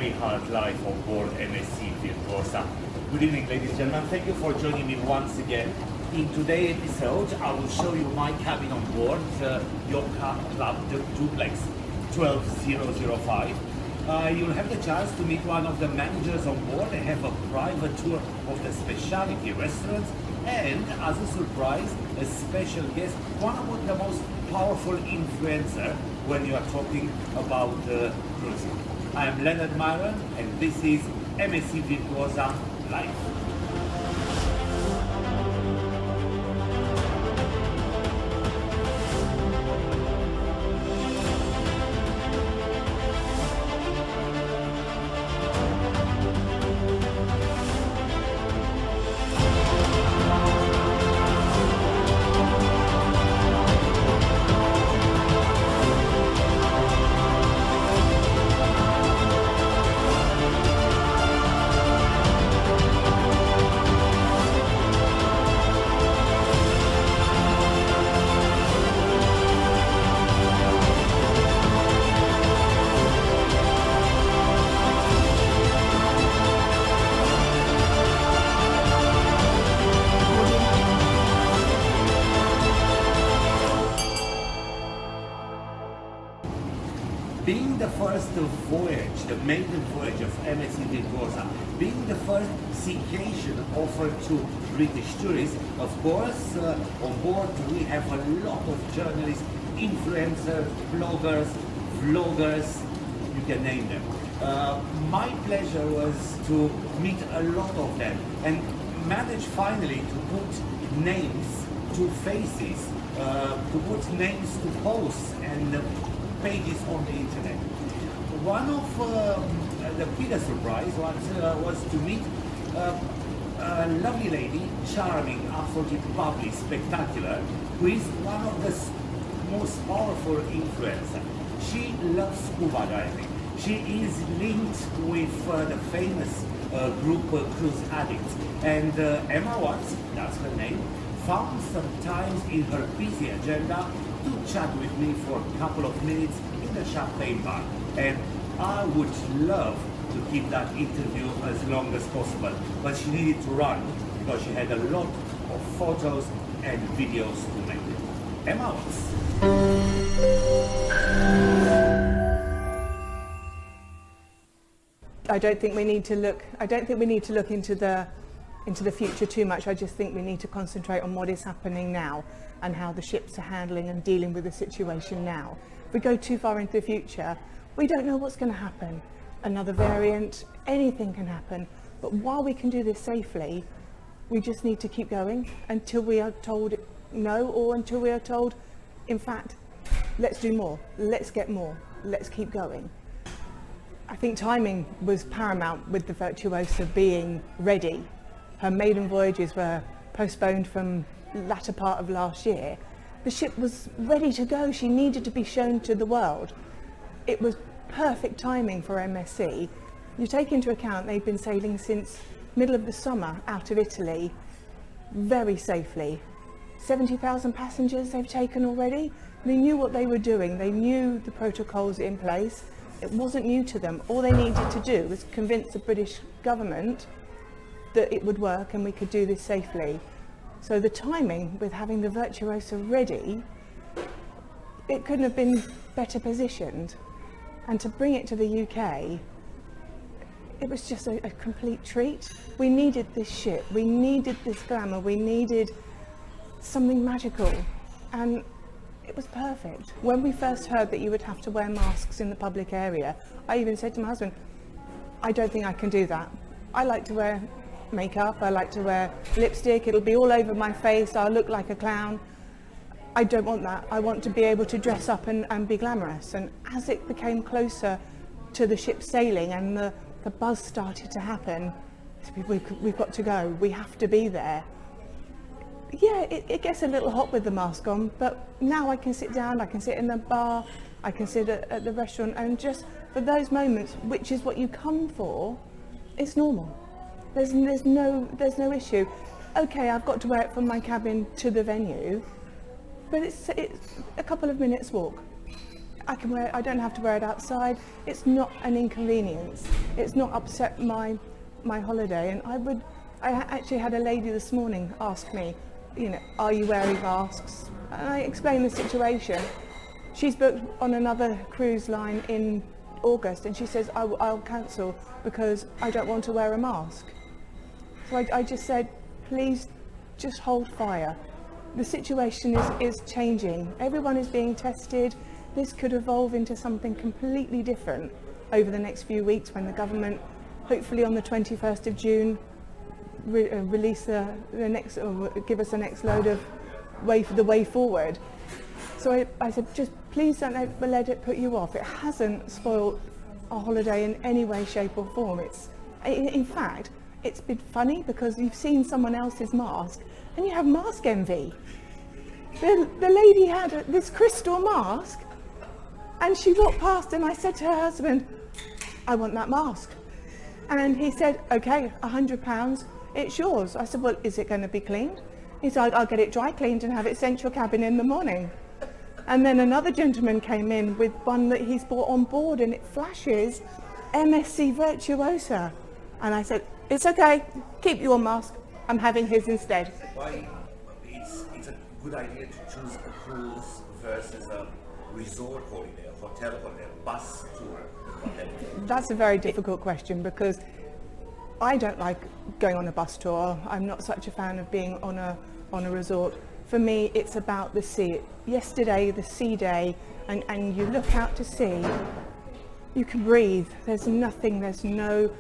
very hard life on board MSC Virtuosa. Good evening, ladies and gentlemen. Thank you for joining me once again. In today's episode, I will show you my cabin on board YACHT Club Duplex 12005. You'll have the chance to meet one of the managers on board and have a private tour of the Speciality Restaurant, and as a surprise, a special guest, one of the most powerful influencer when you are talking about cruising. I am Leonard Miron, and this is MSC Virtuosa Live. Being the first voyage, the maiden voyage of MSC Virtuosa, being the first sea-cation offered to British tourists, of course, on board we have a lot of journalists, influencers, bloggers, vloggers, you can name them. My pleasure was to meet a lot of them and manage finally to put names to faces, to put names to posts and pages on the internet. One of the biggest surprise was to meet a lovely lady, charming, absolutely bubbly, spectacular, who is one of the most powerful influencers. She loves scuba diving. She is linked with the famous group Cruise Addicts, and Emma Watts, that's her name, found some time in her busy agenda to chat with me for a couple of minutes in the champagne bar, and I would love to keep that interview as long as possible, but she needed to run because she had a lot of photos and videos to make. Emma Watts. I don't think we need to look into the future too much. I just think we need to concentrate on what is happening now and how the ships are handling and dealing with the situation now. If we go too far into the future, we don't know what's going to happen. Another variant, anything can happen. But while we can do this safely, we just need to keep going until we are told no, or until we are told, in fact, let's do more, let's get more, let's keep going. I think timing was paramount with the Virtuosa being ready. Her maiden voyages were postponed from latter part of last year. The ship was ready to go. She needed to be shown to the world. It was perfect timing for MSC. You take into account they've been sailing since middle of the summer out of Italy very safely. 70,000 passengers they've taken already. They knew what they were doing. They knew the protocols in place. It wasn't new to them. All they needed to do was convince the British government that it would work and we could do this safely. So the timing with having the Virtuosa ready, it couldn't have been better positioned. And to bring it to the UK, it was just a complete treat. We needed this ship, we needed this glamour, we needed something magical, and it was perfect. When we first heard that you would have to wear masks in the public area, I even said to my husband, I don't think I can do that. I like to wear makeup, I like to wear lipstick, it'll be all over my face, I'll look like a clown. I don't want that. I want to be able to dress up and be glamorous. And as it became closer to the ship sailing and the buzz started to happen, we've got to go, we have to be there. Yeah, it gets a little hot with the mask on, but now I can sit down, I can sit in the bar, I can sit at the restaurant, and just for those moments, which is what you come for, it's normal. There's no issue. Okay, I've got to wear it from my cabin to the venue, but it's a couple of minutes walk. I don't have to wear it outside. It's not an inconvenience. It's not upset my holiday. And I actually had a lady this morning ask me, are you wearing masks? And I explained the situation. She's booked on another cruise line in August, and she says, I'll cancel because I don't want to wear a mask. So I just said, please just hold fire. The situation is changing. Everyone is being tested. This could evolve into something completely different over the next few weeks when the government, hopefully on the 21st of June, release the next, or give us the next load of the way forward. So I said, just please don't let it put you off. It hasn't spoiled our holiday in any way, shape or form. In fact, it's been funny because you've seen someone else's mask and you have mask envy. The lady had this crystal mask and she walked past, and I said to her husband, I want that mask. And he said, okay, £100, it's yours. I said, well, is it going to be cleaned? He said, I'll get it dry cleaned and have it sent to your cabin in the morning. And then another gentleman came in with one that he's bought on board, and it flashes MSC Virtuosa. And I said, it's okay, keep your mask, I'm having his instead. Why it's a good idea to choose a cruise versus a resort holiday, a hotel holiday, a bus tour? That's a very difficult question because I don't like going on a bus tour. I'm not such a fan of being on a resort. For me, it's about the sea. Yesterday, the sea day, and you look out to sea, you can breathe. There's nothing, there's no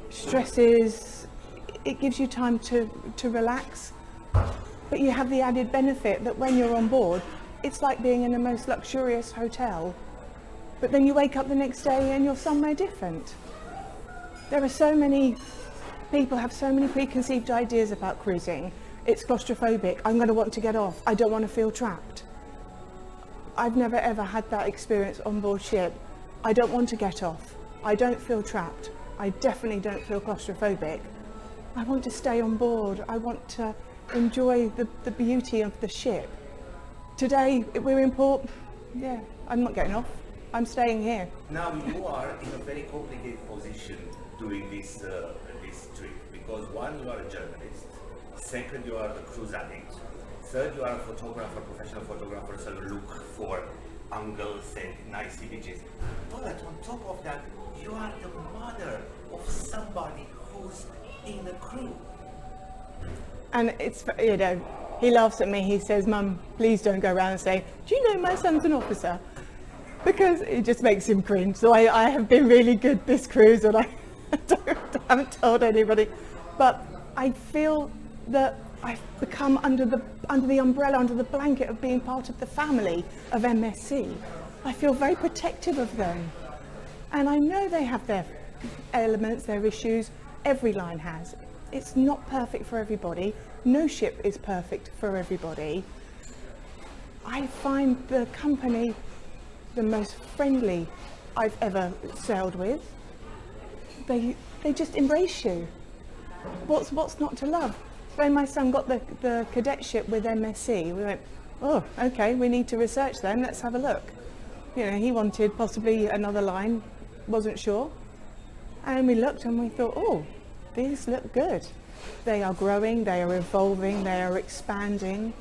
stresses. It gives you time to relax. But you have the added benefit that when you're on board, it's like being in the most luxurious hotel. But then you wake up the next day and you're somewhere different. There are so many people have so many preconceived ideas about cruising. It's claustrophobic. I'm going to want to get off. I don't want to feel trapped. I've never ever had that experience on board ship. I don't want to get off. I don't feel trapped. I definitely don't feel claustrophobic. I want to stay on board. I want to enjoy the beauty of the ship. Today we're in port. Yeah, I'm not getting off. I'm staying here. Now you are in a very complicated position doing this trip because one, you are a journalist. Second, you are the cruise addict. Third, you are a photographer, professional photographer, so you look for angles and nice images. But on top of that, you are the mother of somebody who's in the crew. And it's, he laughs at me. He says, Mum, please don't go around and say, do you know my son's an officer? Because it just makes him cringe. So I have been really good this cruise, and I haven't told anybody. But I feel that I've become under the umbrella, under the blanket of being part of the family of MSC. I feel very protective of them. And I know they have their elements, their issues. Every line has. It's not perfect for everybody. No ship is perfect for everybody. I find the company the most friendly I've ever sailed with. They just embrace you. What's not to love? When my son got the cadetship with MSC, we went, oh, okay, we need to research them, let's have a look. He wanted possibly another line, wasn't sure. And we looked and we thought, oh, these look good. They are growing, they are evolving, they are expanding.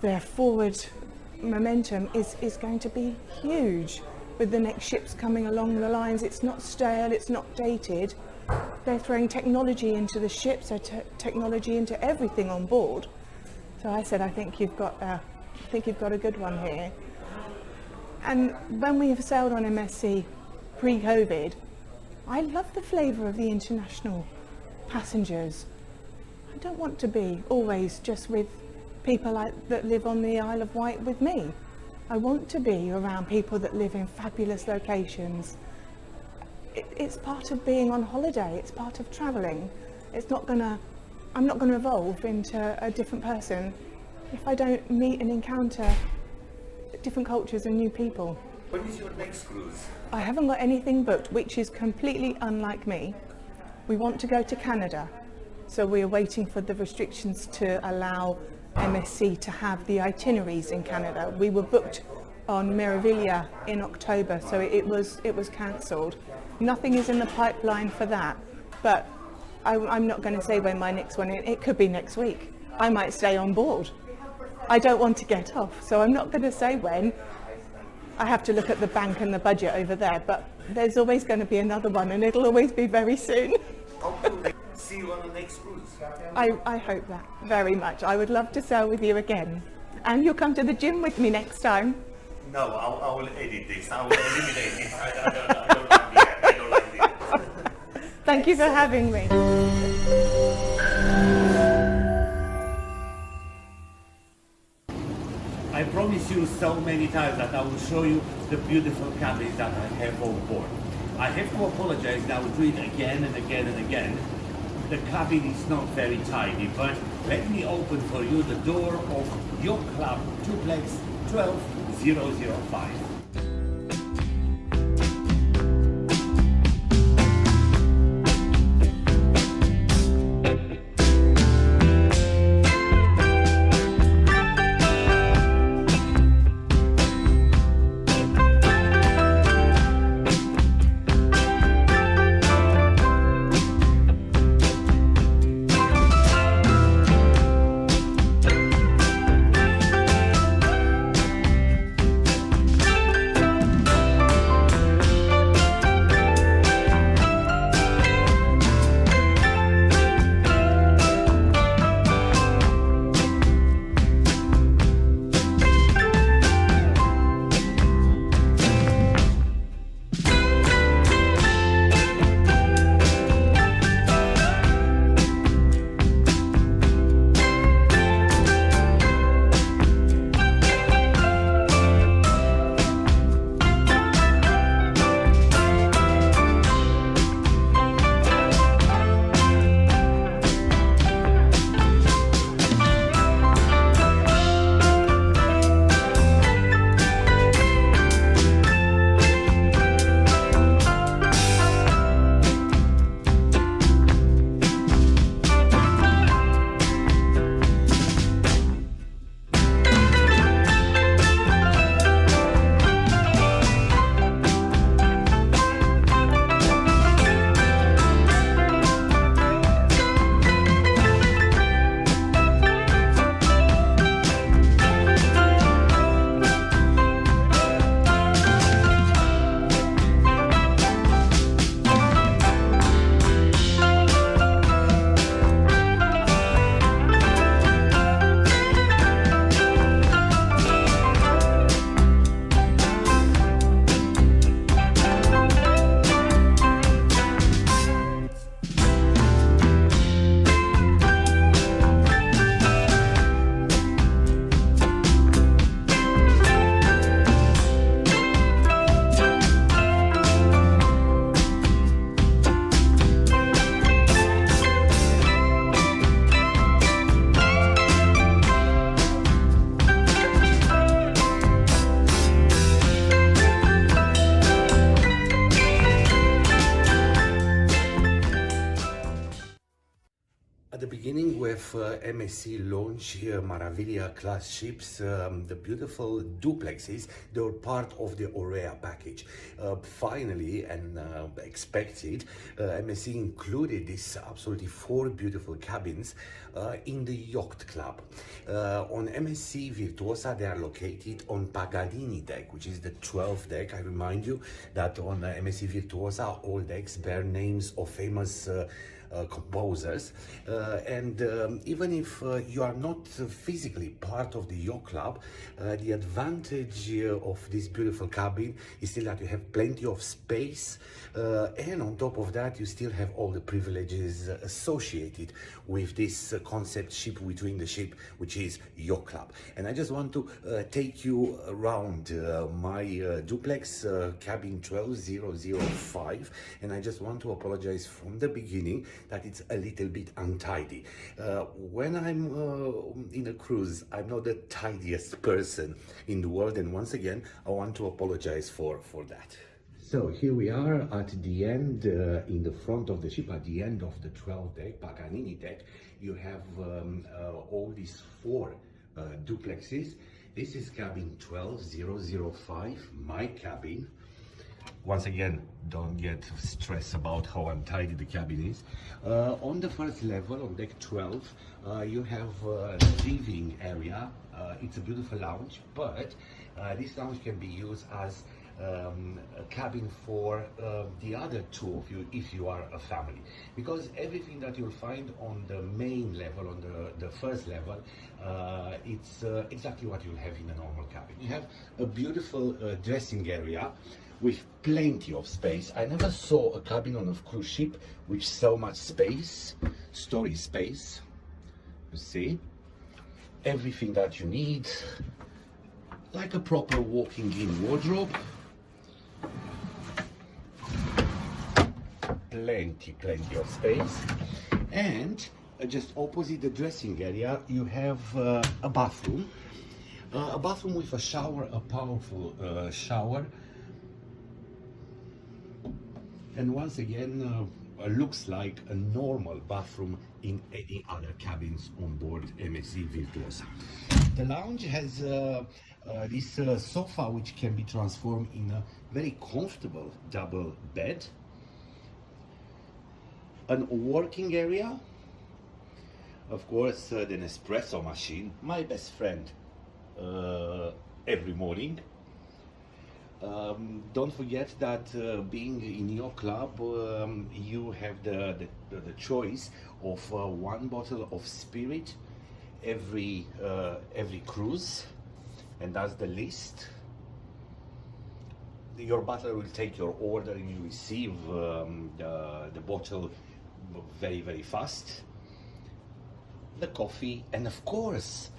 Their forward momentum is going to be huge with the next ships coming along the lines. It's not stale, it's not dated. They're throwing technology into the ships, technology into everything on board. So I said, I think you've got a good one here. And when we have sailed on MSC pre-COVID, I love the flavour of the international passengers. I don't want to be always just with people that live on the Isle of Wight with me. I want to be around people that live in fabulous locations. It's part of being on holiday, it's part of travelling. I'm not gonna evolve into a different person if I don't meet and encounter different cultures and new people. When is your next cruise? I haven't got anything booked, which is completely unlike me. We want to go to Canada, so we're waiting for the restrictions to allow MSC to have the itineraries in Canada. We were booked on Meraviglia in October, so it was cancelled. Nothing is in the pipeline for that, but I'm not going to say when my next one is. It could be next week. I might stay on board. I don't want to get off, so I'm not going to say when. I have to look at the bank and the budget over there, but there's always going to be another one, and it'll always be very soon. Hopefully, see you on the next cruise. I hope that very much. I would love to sail with you again. And you'll come to the gym with me next time. No, I will edit this. I will eliminate this. I don't like it. I don't like it. Thank you for having me. I promise you so many times that I will show you the beautiful cabins that I have on board. I have to apologize that I will do it again and again and again. The cabin is not very tidy, but let me open for you the door of Yacht Club Duplex 12005. At the beginning with MSC launch Maravilla class ships, the beautiful duplexes, they were part of the Aurea package. Finally and expected, MSC included these absolutely 4 beautiful cabins in the Yacht Club. On MSC Virtuosa, they are located on Paganini deck, which is the 12th deck. I remind you that on MSC Virtuosa, all decks bear names of famous composers, and even if you are not physically part of the yacht club, the advantage of this beautiful cabin is still that you have plenty of space, and on top of that you still have all the privileges associated with this concept ship within the ship, which is yacht club. And I just want to take you around my duplex cabin 12005, and I just want to apologize from the beginning that it's a little bit untidy. When I'm in a cruise, I'm not the tidiest person in the world, and once again I want to apologize for that. So here we are at the end, in the front of the ship, at the end of the 12th deck, Paganini deck. You have all these 4 duplexes. This is cabin 12005, my cabin. Once again, don't get stressed about how untidy the cabin is. On the first level, on deck 12, you have a living area. It's a beautiful lounge, but this lounge can be used as a cabin for the other two of you if you are a family, because everything that you'll find on the main level, on the first level, it's exactly what you'll have in a normal cabin. You have a beautiful dressing area with plenty of space. I never saw a cabin on a cruise ship with so much space, storage space. You see, everything that you need, like a proper walking-in wardrobe. Plenty of space. And just opposite the dressing area, you have a bathroom. A bathroom with a shower, a powerful shower. And once again, looks like a normal bathroom in any other cabins on board MSC Virtuosa. The lounge has this sofa which can be transformed in a very comfortable double bed. An working area, of course, the Nespresso machine, my best friend every morning. Don't forget that being in your club, you have the choice of one bottle of spirit every cruise, and that's the list. Your butler will take your order and you receive the bottle very fast. The coffee, and of course,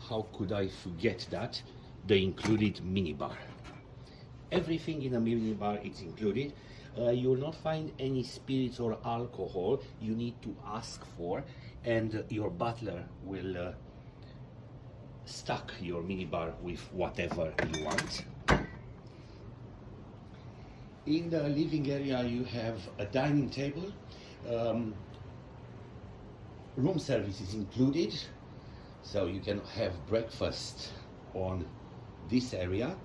how could I forget that, the included minibar. Everything in a minibar is included. You will not find any spirits or alcohol you need to ask for, and your butler will stock your minibar with whatever you want. In the living area, you have a dining table. Room service is included, so you can have breakfast on this area.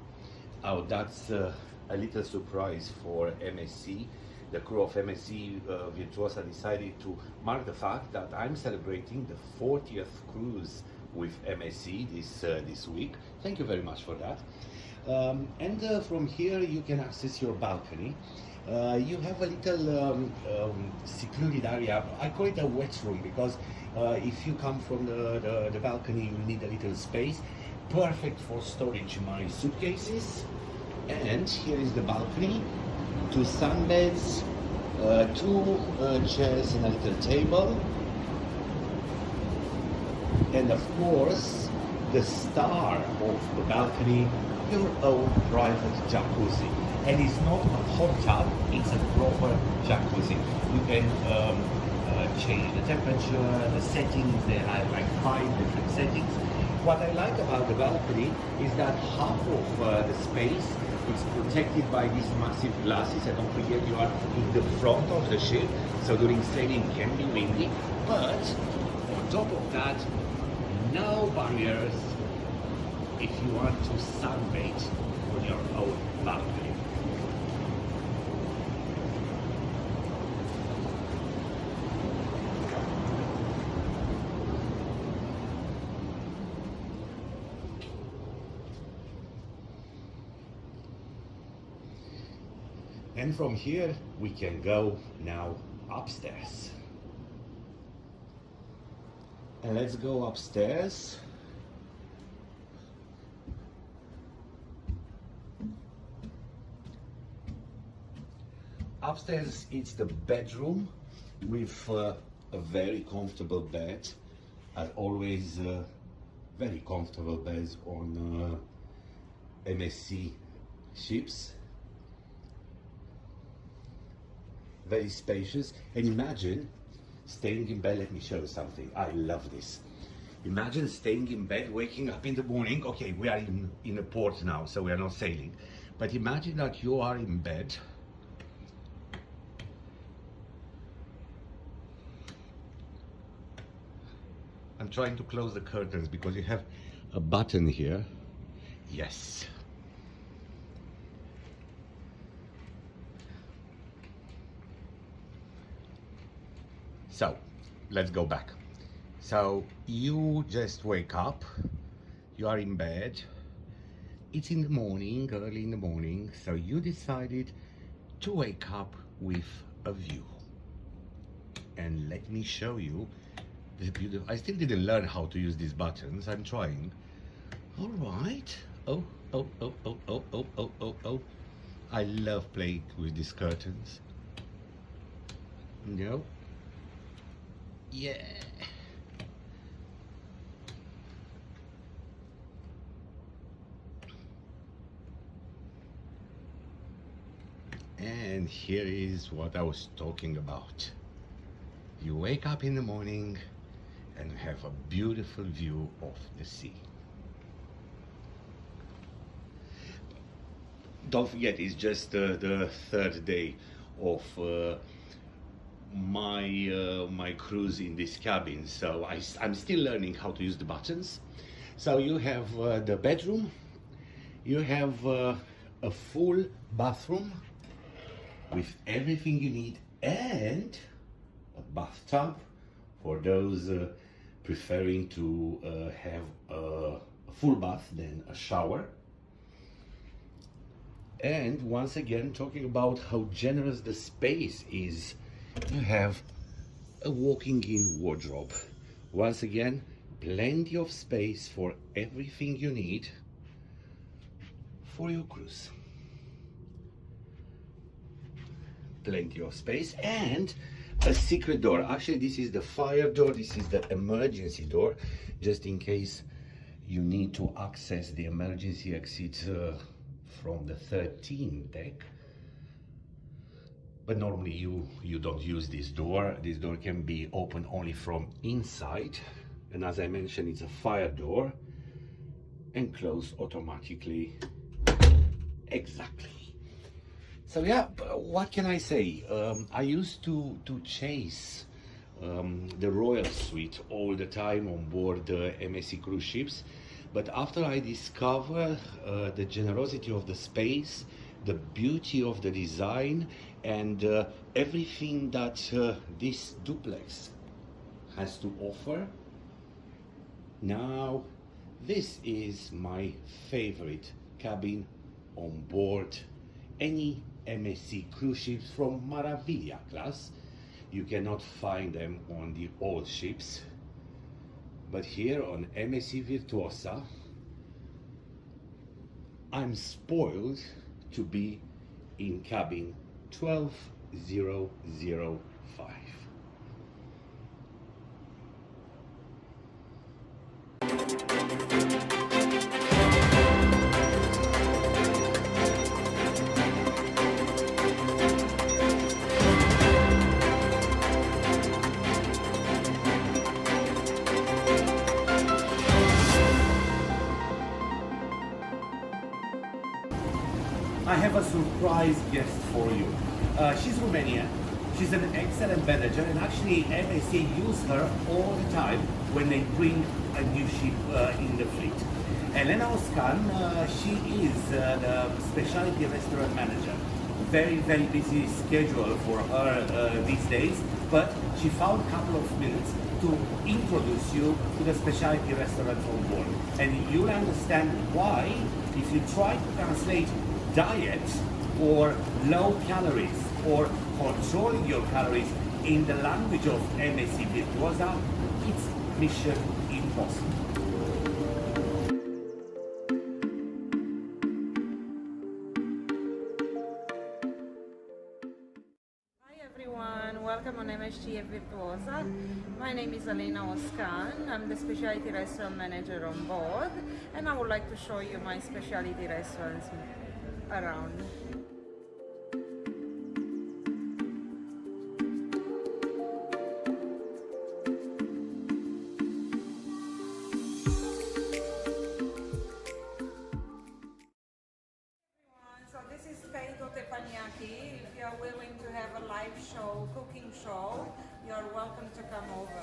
Oh, that's a little surprise for MSC. The crew of MSC Virtuosa decided to mark the fact that I'm celebrating the 40th cruise with MSC this week. Thank you very much for that. And from here you can access your balcony. You have a little secluded area. I call it a wet room because if you come from the balcony, you need a little space. Perfect for storage my suitcases. And here is the balcony. 2 sunbeds, 2 chairs and a little table. And of course, the star of the balcony, your own private jacuzzi. And it's not a hot tub, it's a proper jacuzzi. You can change the temperature, the settings. There are like 5 different settings. What I like about the balcony is that half of the space is protected by these massive glasses, and don't forget you are in the front of the ship, so during sailing it can be windy, but on top of that, no barriers if you want to sunbathe on your own balcony. And from here we can go now upstairs. And let's go upstairs. Upstairs it's the bedroom with a very comfortable bed. As always, very comfortable beds on MSC ships. Very spacious, and imagine staying in bed. Let me show you something. I love this. Imagine staying in bed, waking up in the morning. Okay, we are in a port now, so we are not sailing. But imagine that you are in bed. I'm trying to close the curtains because you have a button here Yes. So, let's go back. So, you just wake up, you are in bed, it's in the morning, early in the morning, so you decided to wake up with a view. And let me show you the beautiful, I still didn't learn how to use these buttons, I'm trying. All right. Oh, oh, oh, oh, oh, oh, oh, oh, oh. I love playing with these curtains. No. Yeah. And here is what I was talking about. You wake up in the morning and have a beautiful view of the sea. Don't forget, it's just the third day of my cruise in this cabin, so I'm still learning how to use the buttons. So you have the bedroom, you have a full bathroom with everything you need, and a bathtub for those preferring to have a full bath than a shower. And once again, talking about how generous the space is, you have a walking-in wardrobe. Once again, plenty of space for everything you need for your cruise. Plenty of space and a secret door. Actually, this is the fire door, this is the emergency door, just in case you need to access the emergency exit from the 13th deck. But normally you don't use this door. This door can be opened only from inside, and as I mentioned, it's a fire door and close automatically. Exactly. So yeah, what can I say? I used to chase the Royal Suite all the time on board the MSC cruise ships, but after I discovered the generosity of the space, the beauty of the design, and everything that this duplex has to offer, now this is my favorite cabin on board any MSC cruise ships from Maravilla class. You cannot find them on the old ships, but here on MSC Virtuosa, I'm spoiled to be in cabin 12005. I have a surprise guest for you. She's Romanian. She's an excellent manager, and actually MSC use her all the time when they bring a new ship in the fleet. Elena Oscan, she is the Speciality Restaurant manager. Very, very busy schedule for her these days, but she found a couple of minutes to introduce you to the Speciality Restaurant on board. And you'll understand why if you try to translate diet or low calories or controlling your calories in the language of MSC Virtuosa, it's mission impossible. Hi everyone, welcome on MSC Virtuosa. My name is Elena Oscan. I'm the Specialty Restaurant Manager on board, and I would like to show you my specialty restaurants around. So this is Teppanyaki. If you are willing to have a live show, cooking show, you are welcome to come over.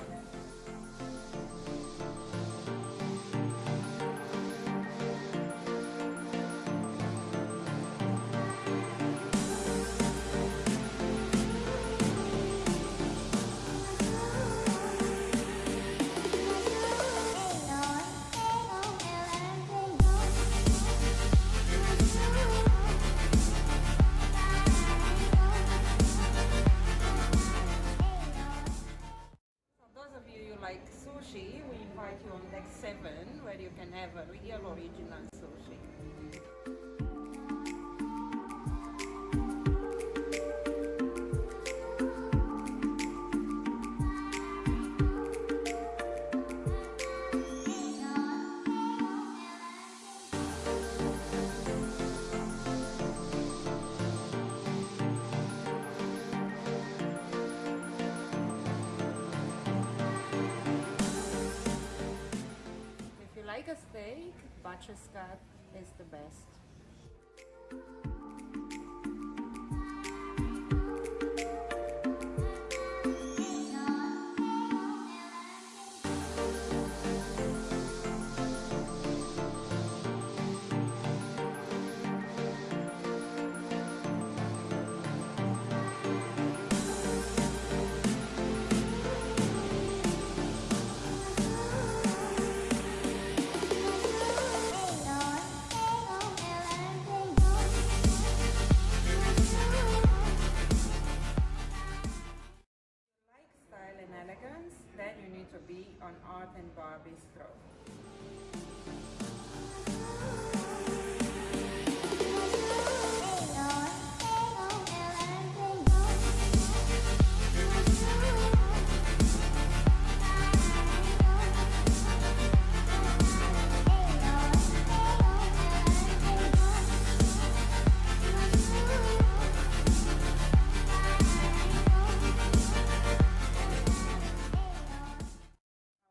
on deck 7, where you can have a real original sushi. If you like a steak, butcher's cut is the best. Like style and elegance, then you need to be on Art and Bar Bistro.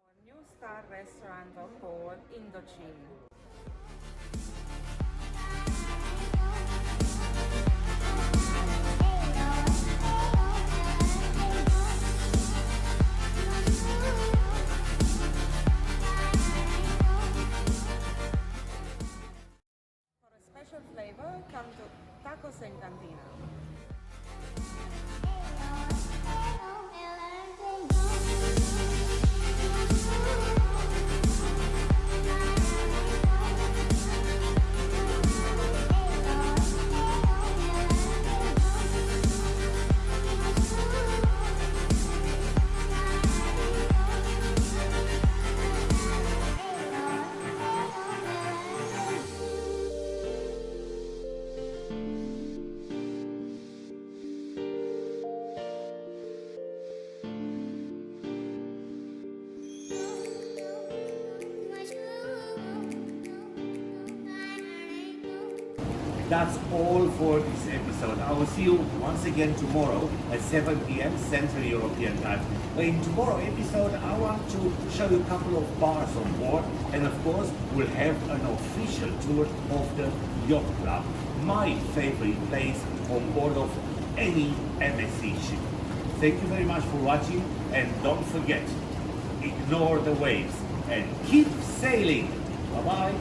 Our new star restaurant on board, Indochine. For a special flavor, come to Tacos en Cantina. That's all for this episode. I will see you once again tomorrow at 7 p.m. Central European Time. In tomorrow's episode, I want to show you a couple of bars on board, and of course, we'll have an official tour of the Yacht Club, my favorite place on board of any MSC ship. Thank you very much for watching, and don't forget, ignore the waves and keep sailing. Bye-bye.